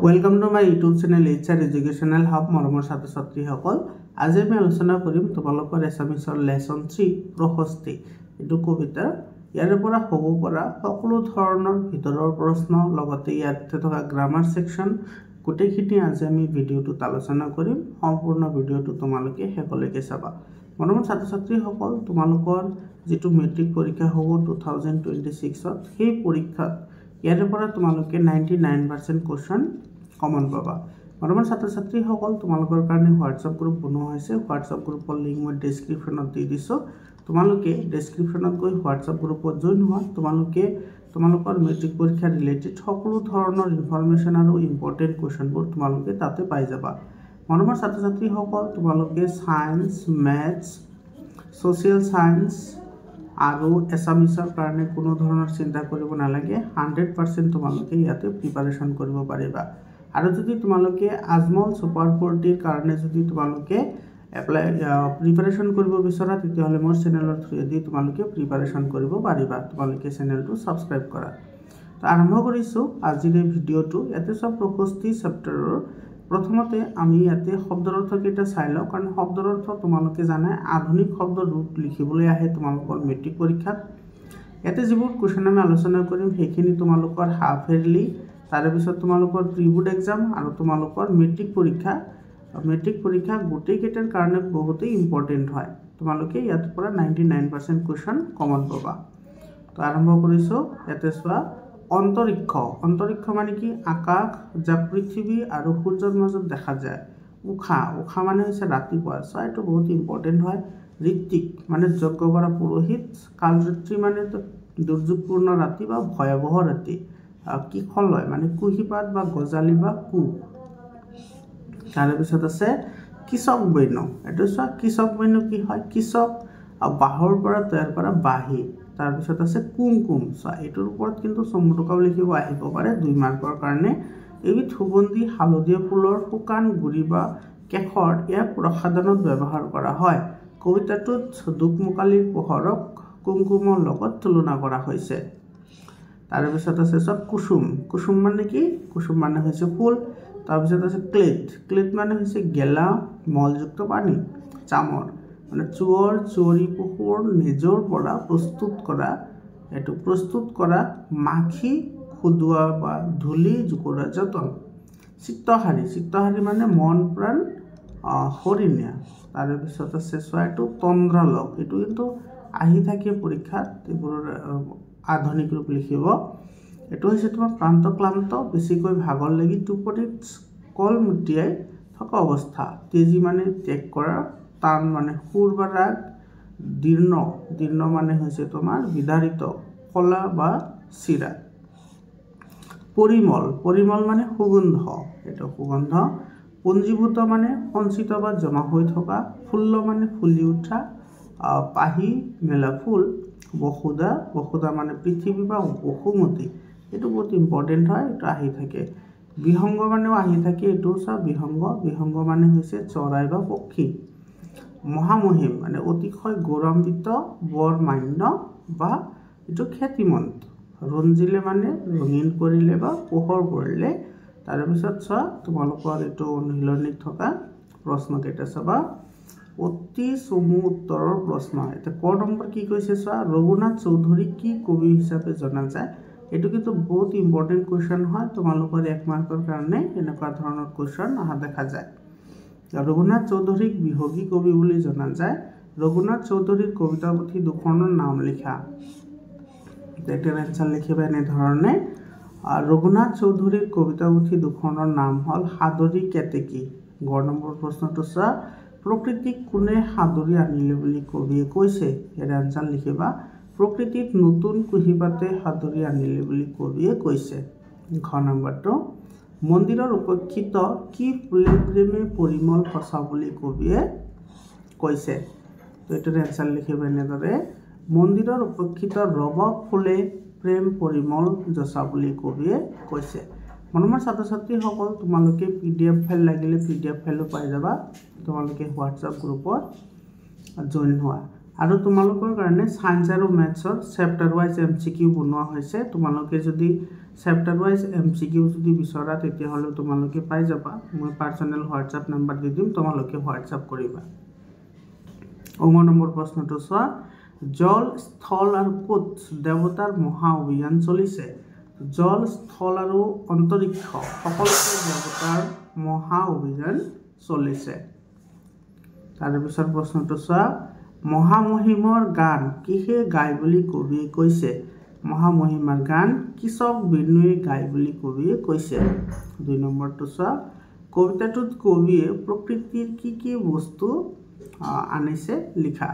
Welcome to my YouTube channel HR Educational Hub মৰমৰ ছাত্ৰ ছাত্ৰীসকল আজি আমি আলোচনা কৰিম তোমালোকৰ এছামিছৰ লেসন 3 প্ৰশস্তি এটো কবিতা ইয়াৰ পৰা হ'ব পৰা সকলো ধৰণৰ ভিতৰৰ প্ৰশ্ন লগতে ইয়াতে থকা গ্ৰামাৰ সেকশন গোটেইখিনি আজি আমি ভিডিওটোত আলোচনা কৰিম সম্পূৰ্ণ ভিডিওটো তোমালোকে হেকলৈকে চাবা মৰমৰ ছাত্ৰ ছাত্ৰীসকল তোমালোকৰ যেটো মেট্ৰিক পৰীক্ষা হ'ব 2026 ত সেই পৰীক্ষাত ইয়াৰ পৰা তোমালোকে 99% কোৱেশ্চন কমন পাবা মৰমৰ ছাত্ৰ ছাত্ৰীসকল তোমালোকৰ কাৰণে WhatsApp গ্ৰুপ বনোৱা হৈছে WhatsApp গ্ৰুপৰ লিংক মই ডেসক্ৰিপচনত দি দিছো তোমালোকে ডেসক্ৰিপচনত গৈ WhatsApp গ্ৰুপত জয়েন হোৱা তোমালোকে তোমালোকৰ মেট্ৰিক পৰীক্ষা ৰিলেটেড সকলো ধৰণৰ ইনফৰমেশন আৰু ইম্পৰ্টেন্ট কোৱেশ্চনবোৰ তোমালোকে তাতে পাই যাবা মৰমৰ ছাত্ৰ ছাত্ৰীসকল তোমালোকে সায়েন্স ম্যাথছ সোশ্যাল সায়েন্স আৰু এছামিছৰ কাৰণে কোনো ধৰণৰ চিন্তা কৰিব নালাগে 100% তোমালোকে ইয়াতে প্ৰিপাৰেচন কৰিব পাৰিবা আৰু যদি তোমালোকে আজমল সুপাৰ 40 কাৰণে যদি তোমালোকে এপ্লাই প্ৰিপাৰেচন কৰিব বিচৰা তেতিয়াহলে মোৰ চেনেলৰ থ্ৰুদি তোমালোকে প্ৰিপাৰেচন কৰিব পাৰিবা তোমালোকে চেনেলটো সাবস্ক্ৰাইব কৰা তো আৰম্ভ কৰিছো আজিৰ এই ভিডিওটো ইয়াতে সব প্ৰশস্তি চেপ্টাৰৰ প্ৰথমতে আমি ইয়াতে শব্দৰ অৰ্থ কেটা চাই লও কাৰণ শব্দৰ অৰ্থ তোমালোকে জানে আধুনিক শব্দ ৰূপ লিখিবলৈ আহে তোমালোকৰ মেট্ৰিক পৰীক্ষাত ইয়াতে যিবোৰ কোৱেশ্চন আমি আলোচনা কৰিম সেইখিনি তোমালোকৰ হাফ ইয়াৰলি তাৰ পিছত তোমালোকৰ প্ৰি বোৰ্ড এক্সাম আৰু তোমালোকৰ মেট্ৰিক পৰীক্ষা গোটেই কেটাৰ কাৰণে বহুতেই ইম্পৰ্টেন্ট হয় তোমালোকে ইয়াত পৰা 99% কোৱেশ্চন কমন পাবা তো আৰম্ভ কৰিছো ইয়াতে চোৱা অন্তৰিক্ষ মানে কি আকাশ যা পৃথিৱী আৰু সূৰ্যৰ মাজত দেখা যায় উখা মানে হৈছে ৰাতিপুৱা সো এটো বহুত ইম্পৰ্টেন্ট হয় ঋত্বিক মানে যজ্ঞ কৰা পুৰোহিত কালযত্ৰী মানে দুৰ্যোগপূৰ্ণ ৰাতি বা ভয়াবহ ৰাতি কি ফল হয় মানে কুহিপাত বা গজালি বা কু তাৰ পিছত আছে কিচক বৈন্য এটো চোৱা কিচক বৈন্য কি হয় কিচক বাহৰ পৰা তৈয়াৰ কৰা বাহি তাৰ পিছত আছে কুমকুম সো এটোৰ ওপৰত কিন্তু সমুটকাও লিখিব আহিব পাৰে 2 মাৰ্কৰ কাৰণে এবিধ সুগন্ধি হালধীয়া ফুলৰ শুকান গুৰি বা কেশৰ ইয়াক প্ৰসাধনত ব্যৱহাৰ কৰা হয় কবিতাটোত দুকমুকালিৰ পোহৰক কুমকুমৰ লগত তুলনা কৰা হৈছে তাৰ পিছত আছে সব কুসুম মানে কি কুসুম মানে হৈছে ফুল তাৰ পিছত আছে ক্লেট মানে হৈছে গেলা মলযুক্ত পানী চামৰ মানে চুৰি পুখুৰ নিজৰ পৰা প্ৰস্তুত কৰা মাখি খুদুৱা বা ধুলি জুকুৰা যতন চিত্তহাৰী মানে মন প্ৰাণ হৰিণীয়া তাৰ পিছত আছে সোৱাটো তন্দ্ৰালক এটো কিন্তু আহি থাকে পৰীক্ষাত এবোৰ আধুনিক ৰূপ লিখিব এটো হৈছে তোমাৰ প্ৰান্ত ক্লান্ত বেছিকৈ ভাগৰ লাগি টুপনিত কল মুটিয়াই থকা অৱস্থা তেজি মানে ত্যাগ কৰা টান মানে সুৰ বা ৰাগ দীৰ্ণ মানে হৈছে তোমাৰ বিদাৰিত কলা বা চিৰা পৰিমল মানে সুগন্ধ এটো সুগন্ধ পঞ্জীভূত মানে সঞ্চিত বা জমা হৈ থকা ফুল্ল মানে ফুলি উঠা পাহি মেলা ফুল বসুদা মানে পৃথিৱী বা বসুমতী এটো বহুত ইম্পৰ্টেন্ট হয় এটো আহি থাকে বিহংগ মানেও আহি থাকে এটো সব বিহংগ মানে হৈছে চৰাই বা পক্ষী মহামহিম মানে অতিশয় গৌৰৱান্বিত বৰমান্য বা এটো খ্যাতিমন্ত ৰঞ্জিলে মানে ৰঙীন কৰিলে বা পোহৰ কৰিলে তাৰ পিছত চোৱা তোমালোকৰ এটো অনুশীলনীত থকা প্ৰশ্ন কেটা চাবা অতি চমু উত্তৰৰ প্ৰশ্ন এটা ক নম্বৰ কি কৈছে চোৱা ৰঘুনাথ চৌধুৰী কি কবি হিচাপে জনা যায় এটো কিন্তু বহুত ইম্পৰ্টেন্ট কোৱেশ্চন হয় তোমালোকৰ 1 মাৰ্কৰ কাৰণে এনেকুৱা ধৰণৰ কোৱেশ্চন আহা দেখা যায় ৰঘুনাথ চৌধুৰীক বিহগী কবি বুলি জনা যায় ৰঘুনাথ চৌধুৰীৰ কবিতা পুথি দুখনৰ নাম লিখা এটাৰ আনসাৰ লিখিবা এনে ধৰণে ৰঘুনাথ চৌধুৰীৰ কবিতা পুথি দুখনৰ নাম হল হাদৰী কেতেকী গ নম্বৰ প্ৰশ্নটো চোৱা প্ৰকৃতিক কোনে হাদৰী আনিলে বুলি কবিয়ে কৈছে এৰ আনসাৰ লিখিবা প্ৰকৃতিত নতুন কুহিপাতে হাদৰী আনিলে বুলি কবিয়ে কৈছে ঘ নম্বৰটো মন্দিৰৰ উপেক্ষিত কি ফুলে প্ৰেমে পৰিমল সঁচা বুলি কবিয়ে কৈছে তো এটাৰ আনসাৰ লিখিবা এনেদৰে মন্দিৰৰ উপেক্ষিত ৰব ফুলে প্ৰেম পৰিমল জসা বুলি কবিয়ে কৈছে মৰমৰ ছাত্ৰ ছাত্ৰীসকল তোমালোকে PDF ফাইল লাগিলে PDF ফাইলো পাই যাবা তোমালোকে WhatsApp গ্ৰুপত জয়েন হোৱা আৰু তোমালোকৰ কাৰণে সায়েন্স আৰু ম্যাথছৰ চেপ্টাৰ ওয়াইজ এমসিকিউ বনোৱা হৈছে তোমালোকে যদি চেপ্টাৰ ওয়াইজ এমসিকিউ যদি বিচৰা তেতিয়া হলে তোমালোকে পাই যাবা মই পাৰ্সোনাল হোৱাটসএপ নাম্বাৰ দি দিম তোমালোকে হোৱাটসএপ কৰিবা 9 নম্বৰ প্ৰশ্নটো চোৱা জল স্থল আৰু কোট দেৱতাৰ মহা অভিযান চলিছে জল স্থল আৰু অন্তৰিক্ষ সকলোতে দেৱতাৰ মহা অভিযান চলিছে তাৰ পিছৰ প্ৰশ্নটো চোৱা মহামহিমৰ গান কিহে গাই বুলি কবিয়ে কৈছে মহামহিমাৰ গান কিছক বিনুৱে গাই বুলি কবিয়ে কৈছে 2 নম্বৰটো চোৱা কবিতাটোত কবিয়ে প্ৰকৃতিৰ কি বস্তু আনিছে লিখা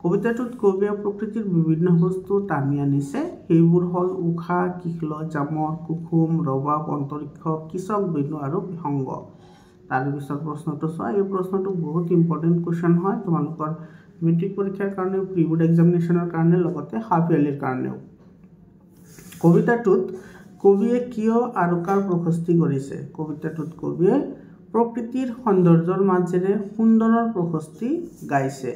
কবিতাটোত কবিয়ে প্ৰকৃতিৰ বিভিন্ন বস্তু টানি আনিছে সেইবোৰ হল উখা কিখল জামৰ কুকুম ৰবাব অন্তৰিক্ষ কিছক বিনু আৰু বিহংগ তাৰ পিছৰ প্ৰশ্নটো চোৱা এই প্ৰশ্নটো বহুত ইম্পৰ্টেন্ট কোৱেশ্চন হয় তোমালোকৰ মেট্ৰিক পৰীক্ষাৰ কাৰণে প্ৰি বোৰ্ড এক্সামিনেশনৰ কাৰণে লগতে হাফ ইয়াৰলিৰ কাৰণেও কবিতাটোত কবিয়ে কিয় আৰু কাৰ প্ৰশস্তি কৰিছে কবিতাটোত কবিয়ে প্ৰকৃতিৰ সৌন্দৰ্যৰ মাজেৰে সুন্দৰৰ প্ৰশস্তি গাইছে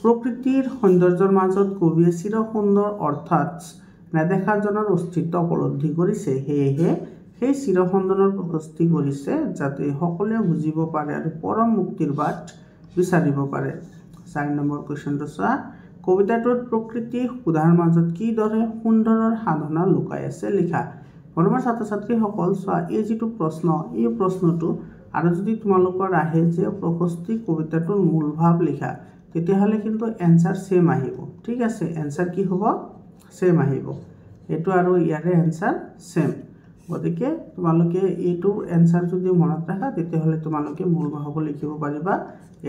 প্ৰকৃতিৰ সৌন্দৰ্যৰ মাজত কবিয়ে চিৰ সুন্দৰ অৰ্থাৎ নেদেখাজনৰ অস্তিত্ব উপলব্ধি কৰিছে হেহে সেই চিৰ সুন্দৰৰ প্ৰশস্তি কৰিছে যাতে সকলোৱে বুজিব পাৰে আৰু পৰম মুক্তিৰ বাট বিচাৰিব পাৰে 4 নম্বৰ কোৱেশ্চনটো চোৱা কবিতাটোত প্ৰকৃতি সুধাৰ মাজত কি দৰে সুন্দৰৰ সাধনা লুকাই আছে লিখা মৰমৰ ছাত্ৰ-ছাত্ৰীসকল চোৱা এই যেটো প্ৰশ্ন এই প্ৰশ্নটো আৰু যদি তোমালোকৰ আহে যে প্ৰশস্তি কবিতাটোৰ মূল ভাৱ লিখা তেতিয়াহলে কিন্তু এনসাৰ সেম আহিব ঠিক আছে এনসাৰ কি হ'ব সেম আহিব এটো আৰু ইয়াৰে এনসাৰ সেম গতিকে তোমালোকে এইটো এনসাৰ যদি মনত ৰাখা তেতিয়াহলে তোমালোকে মূল ভাৱ লিখিব পাৰিবা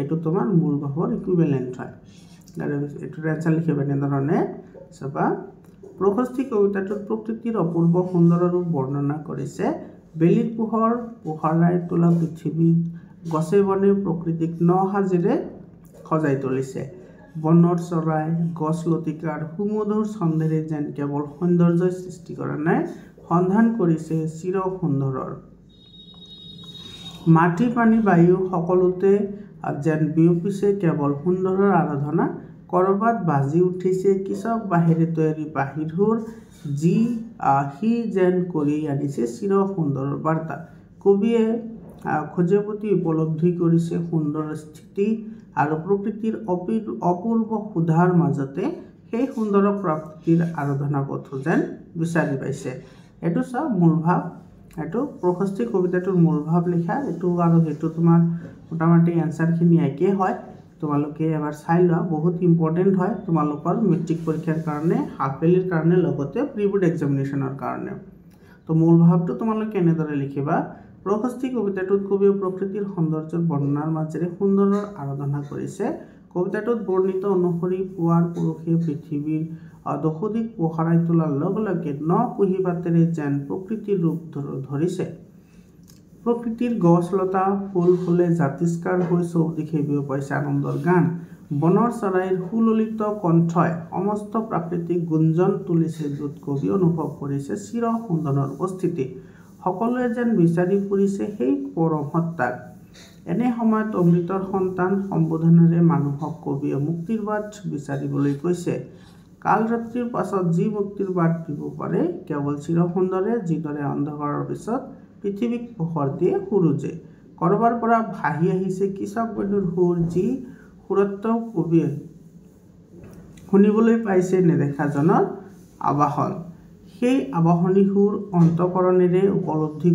এটো তোমাৰ মূল ভাৱৰ ইকুইভ্যালেন্ট হয় আৰু এটো এনসাৰ লিখিবা এনেধৰণে চাবা প্ৰশস্তি কবিতাটোত প্ৰকৃতিৰ অপূৰ্ব সুন্দৰ ৰূপ বৰ্ণনা কৰিছে বেলিৰ পোহৰ পোহৰাই তোলা পৃথিৱী গছে বনে প্ৰকৃতিক নহাজেৰে সজাই তুলিছে বনৰ চৰাই গছ লতিকাৰ সুমধুৰ ছন্দেৰে যেন কেৱল সৌন্দৰ্য সৃষ্টি কৰা নাই সন্ধান কৰিছে চিৰ সুন্দৰৰ মাটি পানী বায়ু সকলোতে যেন বিয়পিছে কেৱল সুন্দৰৰ আৰাধনা কৰবাত বাজি উঠিছে কিছক বাহিৰে তৈয়াৰী বাহিৰহুৰ যি হি যেন কৰি আনিছে চিৰ সুন্দৰৰ বাৰ্তা কবিয়ে খোজে প্ৰতি উপলব্ধি কৰিছে সুন্দৰ স্থিতি আৰু প্ৰকৃতিৰ অপূৰ্ব সুধাৰ মাজতে সেই সুন্দৰ প্ৰাপ্তিৰ আৰাধনা পথ যেন বিচাৰি পাইছে এটো সব মূল ভাৱ এটো প্ৰশস্তি কবিতাটোৰ মূল ভাৱ লিখা এটো আৰু হেতু তোমাৰ মোটামুটি আনসাৰ খিনি একে হয় তোমালোকে এবাৰ চাই লোৱা বহুত ইম্পৰ্টেন্ট হয় তোমালোকৰ মেট্ৰিক পৰীক্ষাৰ কাৰণে হাফ ইয়াৰলিৰ কাৰণে লগতে প্ৰি বোৰ্ড এক্সামিনেশনৰ কাৰণে তো মূল ভাৱটো তোমালোকে এনেদৰে লিখিবা প্ৰশস্তি কবিতাটোত কবিয়ে প্ৰকৃতিৰ সৌন্দৰ্যৰ বৰ্ণনাৰ মাজেৰে সুন্দৰৰ আৰাধনা কৰিছে কবিতাটোত বৰ্ণিত অনুসৰি পুৱাৰ পুৰুষে পৃথিৱীৰ দশদিক পোহৰাই তোলাৰ লগে লগে ন কুহিপাতেৰে যেন প্ৰকৃতিৰ ৰূপ ধৰিছে প্ৰকৃতিৰ গছ লতা ফুল ফুলে জাতিষ্কাৰ হৈ চৌদিশে বিয়পাইছে আনন্দৰ গান বনৰ চৰাইৰ সুললিত কণ্ঠই সমস্ত প্ৰাকৃতিক গুঞ্জন তুলিছে য'ত কবি অনুভৱ কৰিছে চিৰ সুন্দৰৰ উপস্থিতি সকলোৱে যেন বিচাৰি ফুৰিছে সেই পৰম সত্তাক এনে সময়ত অমৃতৰ সন্তান সম্বোধনেৰে মানুহক কবিয়ে মুক্তিৰ বাট বিচাৰিবলৈ কৈছে কাল ৰাত্ৰিৰ পাছত যি মুক্তিৰ বাট দিব পাৰে কেৱল চিৰ সুন্দৰে যিদৰে অন্ধকাৰৰ পিছত পৃথিৱীক পোহৰ দিয়ে সূৰুজে কৰবাৰ পৰা ভাহি আহিছে কিছক বিনুৰ সুৰ যি সুৰত্ব কবিয়ে শুনিবলৈ পাইছে নেদেখাজনৰ আবাহন সেই আবাহনী সুৰ অন্তকৰণেৰে উপলব্ধি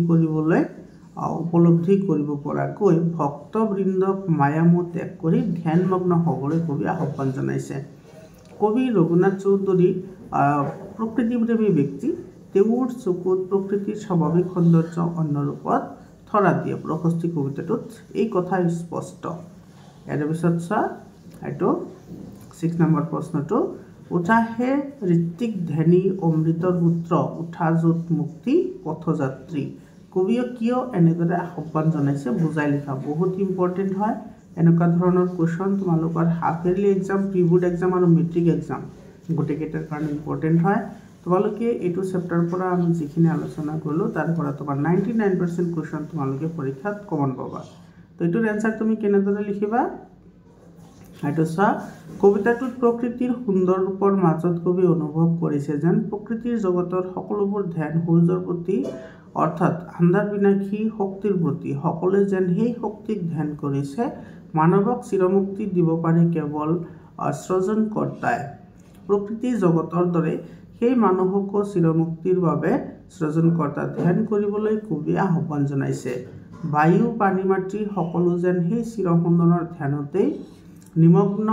কৰিব পৰাকৈ ভক্তবৃন্দক মায়ামোহ ত্যাগ কৰি ধ্যানমগ্ন হ'বলৈ কবি আহ্বান জনাইছে কবি ৰঘুনাথ চৌধুৰী প্ৰকৃতিপ্ৰেমী ব্যক্তি তেওঁৰ চকুত প্ৰকৃতিৰ স্বাভাৱিক সৌন্দৰ্য অন্য ৰূপত ধৰা দিয়ে প্ৰশস্তি কবিতাটোত এই কথা স্পষ্ট ইয়াৰ পিছত চোৱা এইটো 6 নম্বৰ প্ৰশ্নটো উঠাহে ঋত্বিক ধ্যানী অমৃতৰ পুত্ৰ উঠা য'ত মুক্তি পথযাত্ৰী কবিয়ে কিয় এনেদৰে আহ্বান জনাইছে বুজাই লিখা বহুত ইম্পৰ্টেন্ট হয় এনেকুৱা ধৰণৰ কোৱেশ্চন তোমালোকৰ half yearly exam pre board exam আৰু মেট্ৰিক এক্সাম গোটেইকেইটাৰ কাৰণে ইম্পৰ্টেন্ট হয় তোমালোকে এইটো চেপ্টাৰ পৰা আমি যিখিনি আলোচনা কৰিলো তাৰ পৰা তোমাৰ 99% কোৱেশ্চন তোমালোকে পৰীক্ষাত কমন পাবা তো এইটোৰ এনসাৰ তুমি কেনেদৰে লিখিবা এইটো চোৱা কবিতাটোত প্ৰকৃতিৰ সুন্দৰ ৰূপৰ মাজত কবি অনুভৱ কৰিছে যেন প্ৰকৃতিৰ জগতৰ সকলোবোৰ ধ্যান সূৰ্যৰ প্ৰতি অৰ্থাৎ আন্ধাৰ বিনাশী শক্তিৰ প্ৰতি সকলোৱে যেন সেই শক্তিক ধ্যান কৰিছে মানৱক চিৰমুক্তি দিব পাৰে কেৱল সৃজনকৰ্তাই প্ৰকৃতিৰ জগতৰ দৰে সেই মানুহকো চিৰমুক্তিৰ বাবে সৃজনকৰ্তা ধ্যান কৰিবলৈ কবিয়ে আহ্বান জনাইছে বায়ু পানী মাটি সকলো যেন সেই চিৰসুন্দৰৰ ধ্যানতেই নিমগ্ন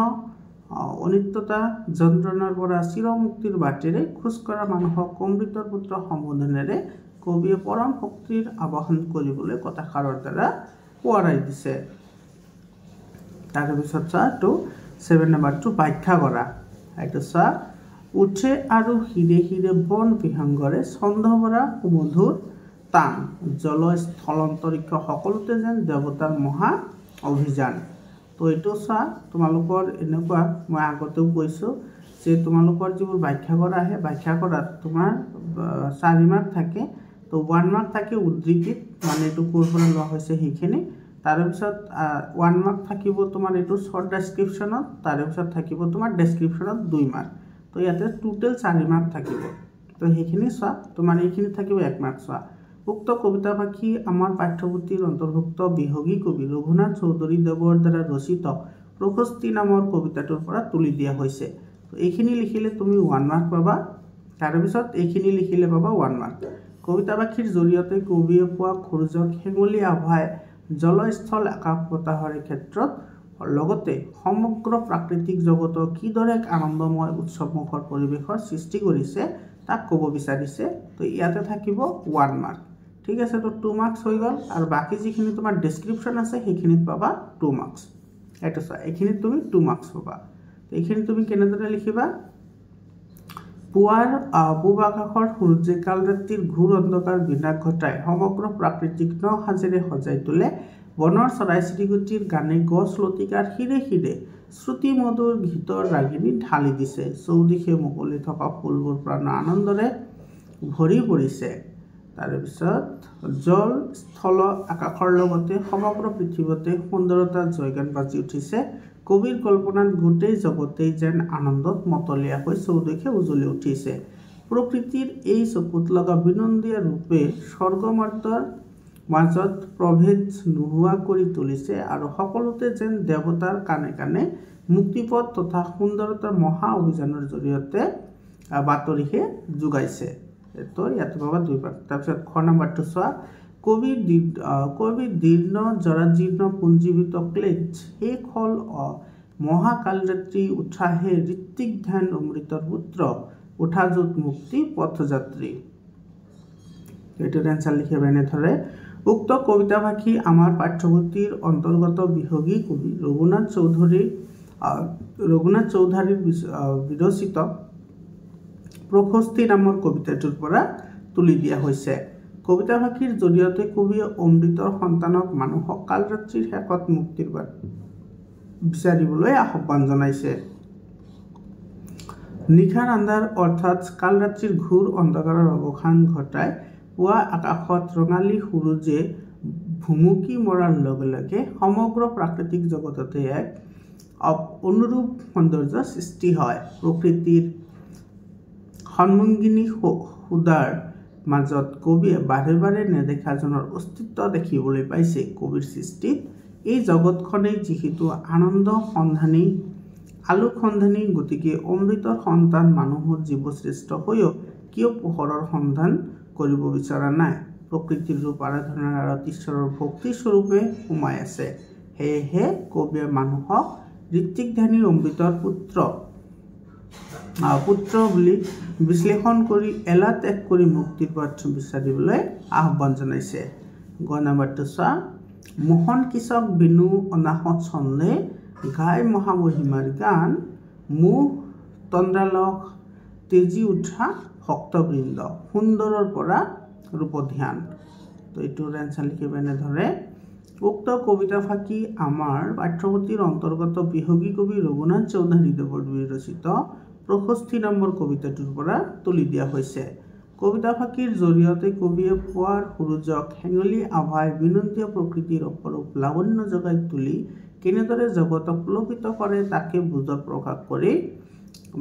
অনিত্যতা যন্ত্ৰণাৰ পৰা চিৰমুক্তিৰ বাটেৰে খোজ কঢ়া মানুহক অমৃতৰ পুত্ৰ সম্বোধনেৰে কবিয়ে পৰম শক্তিৰ আবাহন কৰিবলৈ কথাষাৰৰ দ্বাৰা সোঁৱৰাই দিছে তাৰপিছত চোৱা 7 নম্বৰটো ব্যাখ্যা কৰা এইটো চোৱা উঠে আৰু হিৰে হিৰে বন বিহংগৰে ছন্দভৰা সুমধুৰ টান জল স্থল অন্তৰিক্ষ সকলোতে যেন দেৱতাৰ মহা অভিযান তো এইটো চোৱা তোমালোকৰ এনেকুৱা মই আগতেও কৈছোঁ যে তোমালোকৰ যিবোৰ ব্যাখ্যা কৰা আহে ব্যাখ্যা কৰাত তোমাৰ 4 মাৰ্ক থাকে তো 1 মাৰ্ক থাকে উদ্ধৃতিত মানে এইটো ক'ৰ পৰা লোৱা হৈছে সেইখিনি তাৰপিছত 1 মাৰ্ক থাকিব তোমাৰ এইটো শৰ্ট ডেছক্ৰিপশ্যনত তাৰপিছত থাকিব তোমাৰ ডেছক্ৰিপশ্যনত 2 মাৰ্ক তো ইয়াতে টোটেল 4 মাৰ্ক থাকিব তো সেইখিনি চোৱা তোমাৰ এইখিনি থাকিব 1 মাৰ্ক চোৱা উক্ত কবিতা পাখি আমাৰ পাঠ্যপুথিৰ অন্তৰ্ভুক্ত বিহগী কবি ৰঘুনাথ চৌধুৰী দেৱৰ দ্বাৰা ৰচিত প্ৰশস্তি নামৰ কবিতাটোৰ পৰা তুলি দিয়া হৈছে তো এইখিনি লিখিলে তুমি 1 মাৰ্ক পাবা তাৰপিছত এইখিনি লিখিলে পাবা 1 মাৰ্ক কবিতা পাখিৰ জৰিয়তে কবিয়ে পোৱা সূৰ্যক হেঙুলি আভাই জলস্থল আকাশ বতাহৰে ক্ষেত্ৰত লগতে সমগ্ৰ প্ৰাকৃতিক জগতক কিদৰে এক আনন্দময় উৎসৱমুখৰ পৰিৱেশৰ সৃষ্টি কৰিছে তাক ক'ব বিচাৰিছে তো ইয়াতে থাকিব 1 মাৰ্ক ঠিক আছে তো 2 মাৰ্কস হৈ গ'ল আৰু বাকি যিখিনি তোমাৰ ডেসক্ৰিপশন আছে সেইখিনিত পাবা 2 মাৰ্কস এটা চোৱা এইখিনিত তুমি 2 মাৰ্কস পাবা তো এইখিনি তুমি কেনেদৰে লিখিবা পুৱাৰ পূব আকাশৰ সূৰ্যে কাল ৰাতিৰ ঘূৰ অন্ধকাৰ বিনাশ ঘটাই সমগ্ৰ প্ৰাকৃতিক ন হাজেৰে সজাই তোলে বনৰ চৰাই চিৰিকটিৰ গানে গছ লতিকাৰ হিৰে হিৰে শ্ৰুতি মধুৰ গীতৰ ৰাগিনী ঢালি দিছে চৌদিশে মুকলি থকা ফুলবোৰ প্ৰাণ আনন্দৰে ভৰি পৰিছে তাৰপিছত জল স্থল আকাশৰ লগতে সমগ্ৰ পৃথিৱীতে সুন্দৰতা জয়গান বাজি উঠিছে কবিৰ কল্পনাত গোটেই জগতেই যেন আনন্দত মতলীয়া হৈ চৌদিশে উজ্বলি উঠিছে প্ৰকৃতিৰ এই চকুত লগা বিনন্দীয়া ৰূপে স্বৰ্গমাৰ্তৰ মাজত প্ৰভেদ নোহোৱা কৰি তুলিছে আৰু সকলোতে যেন দেৱতাৰ কানে কানে মুক্তিপথ তথা সুন্দৰতাৰ মহা অভিযানৰ জৰিয়তে বাতৰিহে যোগাইছে তো ইয়াতে পাবা 2 পাৰ্ট তাৰপিছত খ নম্বৰটো চোৱা কবি দীৰ্ণ জৰাজীৰ্ণ পুঞ্জীবিত ক্লেজ শেষ হ'ল মহাকাল ৰাত্ৰি উঠাহে ঋত্বিক ধ্যান অমৃতৰ পুত্ৰ উঠা য'ত মুক্তি পথযাত্ৰী এইটো এনসাৰ লিখিব এনেধৰে উক্ত কবিতা ভাষী আমাৰ পাঠ্যপুথিৰ অন্তৰ্গত বিহগী কবি ৰঘুনাথ চৌধুৰীৰ বিৰচিত প্ৰশস্তি নামৰ কবিতাটোৰ পৰা তুলি দিয়া হৈছে কবিতা ভাষীৰ জৰিয়তে কবিয়ে অমৃতৰ সন্তানক মানুহক কাল ৰাত্ৰিৰ শেষত মুক্তিৰ বাট বিচাৰিবলৈ আহ্বান জনাইছে নিশাৰ আন্ধাৰ অৰ্থাৎ কাল ৰাত্ৰিৰ ঘূৰ অন্ধকাৰৰ অৱসান ঘটাই পুৱা আকাশত ৰঙালী সূৰুজে ভুমুকি মৰাৰ লগে লগে সমগ্ৰ প্ৰাকৃতিক জগততে এক অনুৰূপ সৌন্দৰ্য সৃষ্টি হয় প্ৰকৃতিৰ সন্মুংগিনী সুদাৰ মাজত কবিয়ে বাৰে বাৰে নেদেখাজনৰ অস্তিত্ব দেখিবলৈ পাইছে কবিৰ সৃষ্টিত এই জগতখনেই যিহেতু আনন্দ সন্ধানী আলোক সন্ধানী গতিকে অমৃতৰ সন্তান মানুহৰ জীৱশ্ৰেষ্ঠ হৈও কিয় পোহৰৰ সন্ধান কৰিব বিচৰা নাই প্ৰকৃতিৰ ৰূপ আৰাধনাৰ আঁৰত ঈশ্বৰৰ ভক্তি স্বৰূপে সোমাই আছে সেয়েহে কবিয়ে মানুহক ঋত্বিক ধ্যানী অমৃতৰ পুত্ৰ বুলি বিশ্লেষণ কৰি এলা ত্যাগ কৰি মুক্তিৰ পথ বিচাৰিবলৈ আহ্বান জনাইছে গ নম্বৰটো চোৱা মোহন কৃষক বিনু অনাহত ছন্দে গাই মহামহিমাৰ গান মুহ তন্দ্ৰালক তেজি উঠা ভক্তবৃন্দ সুন্দৰৰ পৰা ৰূপধ্যান তো এইটোৰ এনসাৰ লিখিব এনেধৰে উক্ত কবিতা ফাঁকি আমাৰ পাঠ্যপুথিৰ অন্তৰ্গত বিহগী কবি ৰঘুনাথ চৌধুৰী দেৱৰ বিৰচিত প্ৰশস্তি নামৰ কবিতাটোৰ পৰা তুলি দিয়া হৈছে কবিতা ফাঁকিৰ জৰিয়তে কবিয়ে পুৱাৰ সূৰুজক হেঙুলি আভাই বিনন্দীয় প্ৰকৃতিৰ অপৰূপ লাৱণ্য জগাই তুলি কেনেদৰে জগতক পুলকিত কৰে তাকে বুজত প্ৰকাশ কৰি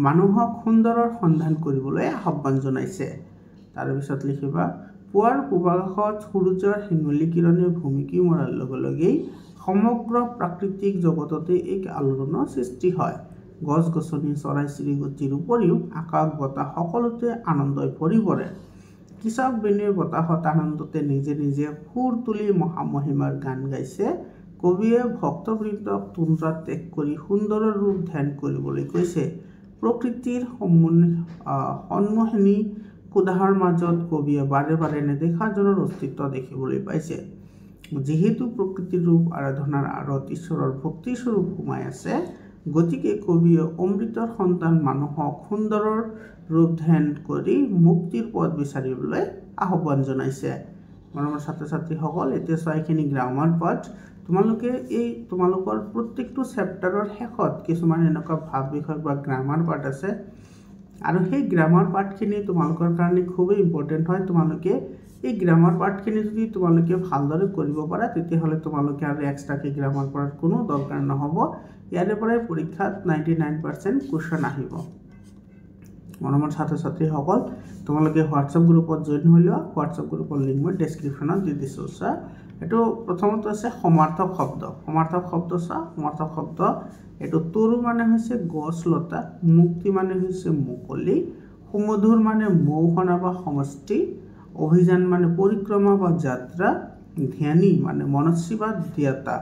মানুহক সুন্দৰৰ সন্ধান কৰিবলৈ আহ্বান জনাইছে। তাৰপিছত লিখিবা পুৱাৰ পূৰ্বাকাশত সূৰ্যৰ শিঙলি কিৰণে ভুমুকি মৰাৰ লগে লগেই সমগ্ৰ প্ৰাকৃতিক জগততে এক আলোড়নৰ সৃষ্টি হয়। গছ গছনি চৰাই চিৰিকটিৰ উপৰিও আকাশ বতাহ সকলোতে আনন্দই ভৰি পৰে। কৃষক বেণীৰ বতাহত আনন্দতে নিজে নিজে সুৰ তুলি মহামহিমাৰ গান গাইছে। কবিয়ে ভক্তবৃন্দক তুন্দ্ৰা ত্যাগ কৰি সুন্দৰৰ ৰূপ ধ্যান কৰিবলৈ কৈছে। প্ৰকৃতিৰ সন্মোহিনী কোধাৰ মাজত কবিয়ে বাৰে বাৰে নেদেখাজনৰ অস্তিত্ব দেখিবলৈ পাইছে। যিহেতু প্ৰকৃতিৰ ৰূপ আৰাধনাৰ আঁৰত ঈশ্বৰৰ ভক্তিস্বৰূপ সোমাই আছে, গতিকে কবিয়ে অমৃতৰ সন্তান মানুহক সুন্দৰৰ ৰূপ ধ্যান কৰি মুক্তিৰ পথ বিচাৰিবলৈ আহ্বান জনাইছে। মৰমৰ ছাত্ৰ ছাত্ৰীসকল, এতিয়া চোৱা এইখিনি গ্ৰামাৰ পাঠ। তোমালোকে এই তোমালোকৰ প্ৰত্যেকটো চেপ্টাৰৰ শেষত কিছুমান এনেকুৱা ভাৱ বিষয়ক বা গ্ৰামাৰ পাঠ আছে, আৰু সেই গ্ৰামাৰ পাঠখিনি তোমালোকৰ কাৰণে খুবেই ইম্পৰ্টেণ্ট হয়। তোমালোকে এই গ্ৰামাৰ পাঠখিনি যদি তোমালোকে ভালদৰে কৰিব পাৰা, তেতিয়াহ'লে তোমালোকে আৰু এক্সট্ৰাকৈ গ্ৰামাৰ পঢ়াৰ কোনো দৰকাৰ নহ'ব। ইয়াৰে পৰাই পৰীক্ষাত 99% কুৱেশ্যন আহিব। মৰমৰ ছাত্ৰ ছাত্ৰীসকল, তোমালোকে হোৱাটছআপ গ্ৰুপত জইন হৈ লোৱা। হোৱাটছআপ গ্ৰুপৰ লিংক মই ডেছক্ৰিপশ্যনত দি দিছোঁ। চোৱা, এইটো প্ৰথমতে আছে সমাৰ্থক শব্দ। সমাৰ্থক শব্দ চোৱা, সমাৰ্থক শব্দ এইটো তৰু মানে হৈছে গছ লতা, মুক্তি মানে হৈছে মুকলি, সুমধুৰ মানে মৌসনা বা সমষ্টি, অভিযান মানে পৰিক্ৰমা বা যাত্ৰা, ধ্যানী মানে মনস্বী বা ধ্যাতা।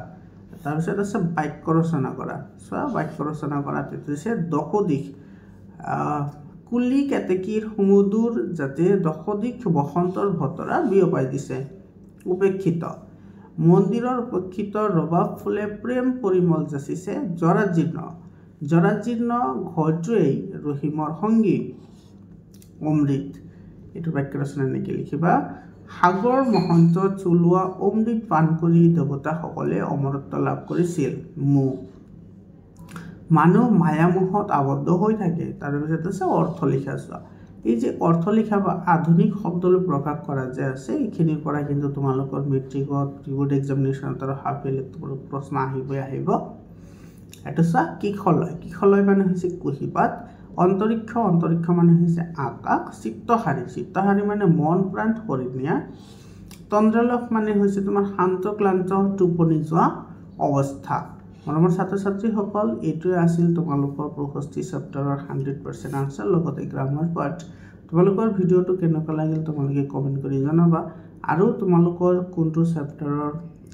তাৰপিছত আছে বাক্য ৰচনা কৰা। চোৱা, বাক্য ৰচনা কৰা হৈছে দশদিশ, কুলি কেতেকীৰ সুমধুৰ যাতে দশদিশ বসন্তৰ ভতৰা বিয়পাই দিছে। উপেক্ষিত, মন্দিৰৰ উপেক্ষিত ৰবাব ফুলে প্ৰেম পৰিমল যাচিছে। জৰাজীৰ্ণ, জৰাজীৰ্ণ ঘৰটোৱেই ৰহিমৰ সংগী। অমৃত, এইটো বাক্য ৰচনা এনেকৈ লিখিবা। সাগৰ মহন্ত চলোৱা অমৃত পান কৰি দেৱতাসকলে অমৰত্ব লাভ কৰিছিল। মৌ, মানুহ মায়ামোহত আবদ্ধ হৈ থাকে। তাৰপিছত আছে অৰ্থ লিখা। চোৱা, এই যে অৰ্থ লিখা বা আধুনিক শব্দলৈ প্ৰকাশ কৰা যে আছে, এইখিনিৰ পৰা কিন্তু তোমালোকৰ মেট্ৰিকত, প্ৰিবোৰ্ড এক্সামিনেশ্যনত আৰু হাফ ইয়াৰলি প্ৰশ্ন আহিব। এইটো চোৱা, কিশলয়, কিশলয় মানে হৈছে কুঁহিপাত। অন্তৰিক্ষ, অন্তৰিক্ষ মানে হৈছে আকাশ। চিত্তহাৰী, চিত্তহাৰী মানে মন প্ৰাণ কৰি নিয়া। তন্দ্ৰালোক মানে হৈছে তোমাৰ শান্ত ক্লান্ত টোপনি যোৱা অৱস্থা। মৰমৰ ছাত্ৰ ছাত্ৰীসকল, এইটোৱে আছিল তোমালোকৰ 65 চেপ্টাৰৰ 100% আনচাৰ লগতে গ্ৰামাৰ পাঠ। তোমালোকৰ ভিডিঅ'টো কেনেকুৱা লাগিল তোমালোকে কমেণ্ট কৰি জনাবা, আৰু তোমালোকৰ কোনটো চেপ্টাৰৰ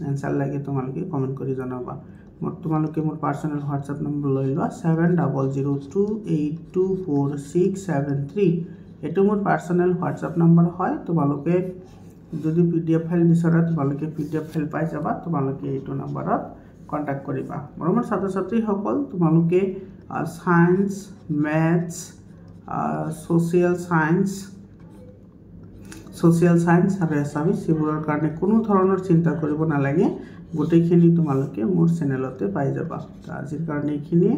এনচাৰ লাগে তোমালোকে কমেণ্ট কৰি জনাবা। তোমালোকে মোৰ পাৰ্চনেল হোৱাটছআপ নম্বৰ লৈ লোৱা 7002824673। এইটো মোৰ পাৰ্চনেল হোৱাটছআপ নম্বৰ হয়। তোমালোকে যদি PDF ফাইল বিচৰা, তোমালোকে PDF ফাইল পাই যাবা। তোমালোকে এইটো নম্বৰত কণ্টেক্ট কৰিবা। মৰমৰ ছাত্ৰ ছাত্ৰীসকল, তোমালোকে ছায়েন্স, মেথছ, ছ'চিয়েল ছায়েন্স আৰু এছামিছ সেইবোৰৰ কাৰণে কোনো ধৰণৰ চিন্তা কৰিব নালাগে। গোটেইখিনি তোমালোকে মোৰ চেনেলতে পাই যাবা। আজিৰ কাৰণে এইখিনিয়ে।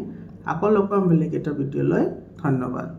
আকৌ লগ পাম বেলেগ এটা ভিডিঅ' লৈ। ধন্যবাদ।